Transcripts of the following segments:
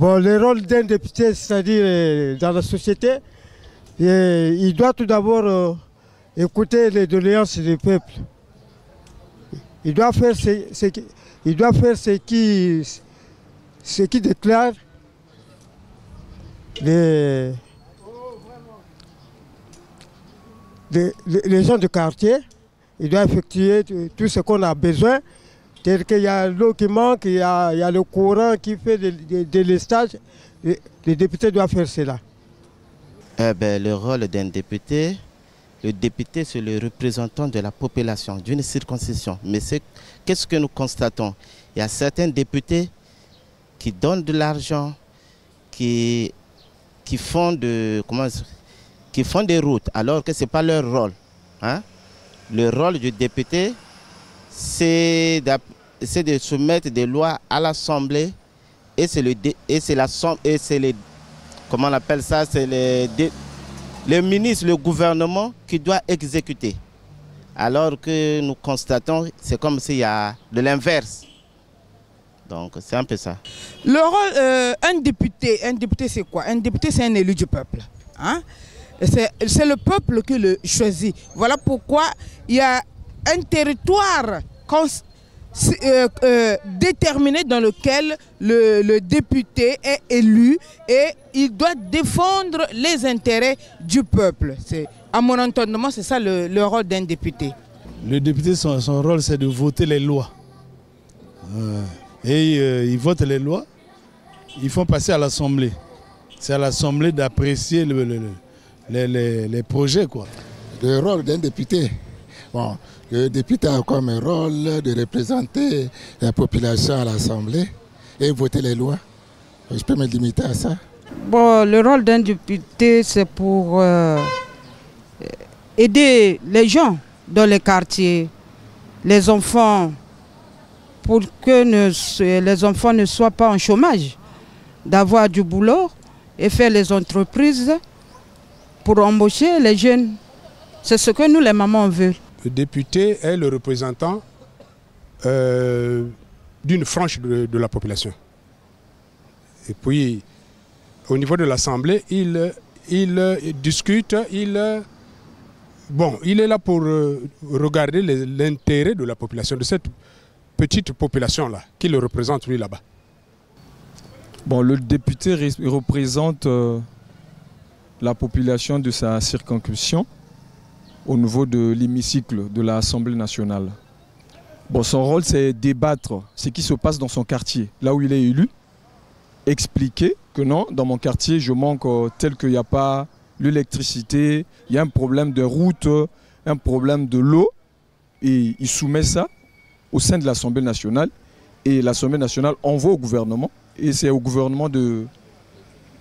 Bon, le rôle d'un député, c'est-à-dire dans la société, il doit tout d'abord écouter les doléances du peuple. Il doit faire ce qui déclare les gens du quartier. Il doit effectuer tout ce qu'on a besoin. Tel qu'il y a l'eau qui manque, il y a le courant qui fait des lestages. Les députés doivent faire cela. Le rôle d'un député, le député c'est le représentant de la population d'une circonscription. Mais qu'est-ce que nous constatons? Il y a certains députés qui donnent de l'argent, qui font des routes, alors que ce n'est pas leur rôle. Hein? Le rôle du député, c'est de soumettre des lois à l'Assemblée et c'est comment on appelle ça, c'est le ministre, le gouvernement qui doit exécuter. Alors que nous constatons, c'est comme s'il y a de l'inverse. Donc c'est un peu ça. Le rôle, un député c'est quoi? Un député c'est un élu du peuple. Hein? C'est le peuple qui le choisit. Voilà pourquoi il y a un territoire déterminé dans lequel le député est élu et il doit défendre les intérêts du peuple. À mon entendement, c'est ça le rôle d'un député. Le député, son rôle, c'est de voter les lois. Ils votent les lois, ils font passer à l'Assemblée. C'est à l'Assemblée d'apprécier les projets, quoi. Le rôle d'un député. Bon, le député a comme un rôle de représenter la population à l'Assemblée et voter les lois. Je peux me limiter à ça. Bon, le rôle d'un député, c'est pour aider les gens dans les quartiers, les enfants, pour que les enfants ne soient pas en chômage, d'avoir du boulot et faire les entreprises pour embaucher les jeunes. C'est ce que nous, les mamans, veulent. Le député est le représentant d'une frange de la population. Et puis, au niveau de l'Assemblée, il discute, il est là pour regarder l'intérêt de la population, de cette petite population-là, qui le représente lui là-bas. Bon, le député représente la population de sa circonscription au niveau de l'hémicycle de l'Assemblée nationale. Bon, son rôle, c'est débattre ce qui se passe dans son quartier, là où il est élu, expliquer que non, dans mon quartier, je manque tel qu'il n'y a pas l'électricité, il y a un problème de route, un problème de l'eau, et il soumet ça au sein de l'Assemblée nationale, et l'Assemblée nationale envoie au gouvernement, et c'est au gouvernement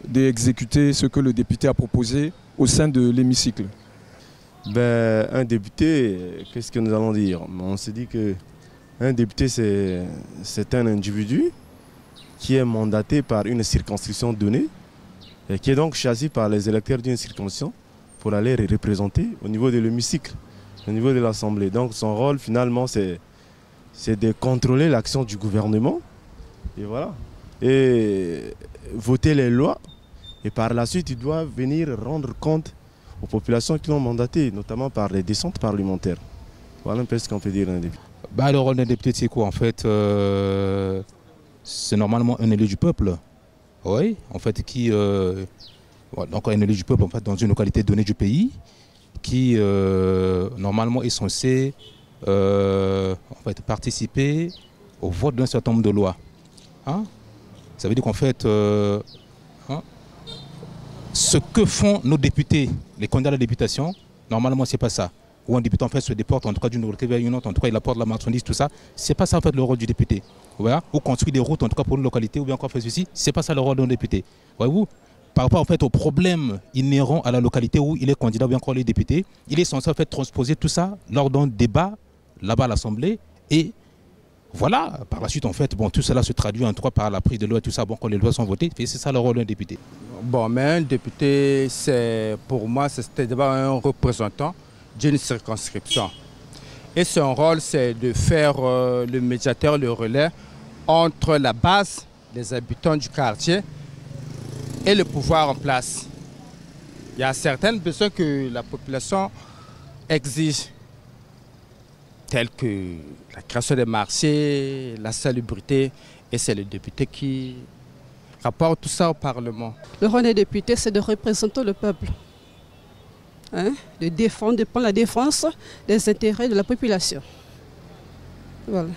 d'exécuter ce que le député a proposé au sein de l'hémicycle. Un député, qu'est-ce que nous allons dire? On se dit qu'un député, c'est un individu qui est mandaté par une circonscription donnée et qui est donc choisi par les électeurs d'une circonscription pour aller les représenter au niveau de l'hémicycle, au niveau de l'Assemblée. Donc son rôle finalement, c'est de contrôler l'action du gouvernement et voilà, et voter les lois, et par la suite il doit venir rendre compte aux populations qui l'ont mandaté, notamment par les descentes parlementaires. Voilà un peu ce qu'on peut dire d'un député. Le rôle d'un député, c'est quoi? En fait, c'est normalement un élu du peuple. Oui, en fait, donc un élu du peuple en fait, dans une localité donnée du pays, qui normalement est censé participer au vote d'un certain nombre de lois. Hein? Ça veut dire qu'en fait, ce que font nos députés, les candidats à la députation, normalement c'est pas ça. Où un député en fait se déporte en tout cas d'une localité vers une autre, en tout cas il apporte la marchandise, tout ça. C'est pas ça en fait le rôle du député. Voilà. Ou construit des routes en tout cas pour une localité, ou bien encore fait ceci, c'est pas ça le rôle d'un député. Voyez-vous, par rapport en fait aux problèmes inhérents à la localité où il est candidat ou bien encore les députés, il est censé en fait transposer tout ça lors d'un débat là-bas à l'Assemblée, et voilà, par la suite en fait, tout cela se traduit en tout cas par la prise de loi et tout ça, quand les lois sont votées, c'est ça le rôle d'un député. Mais un député, pour moi, c'est d'abord un représentant d'une circonscription. Et son rôle, c'est de faire le médiateur, le relais entre la base, les habitants du quartier, et le pouvoir en place. Il y a certaines besoins que la population exige, tels que la création des marchés, la salubrité, et c'est le député qui rapporte tout ça au Parlement. Le rôle des députés, c'est de représenter le peuple, de prendre la défense des intérêts de la population. Voilà.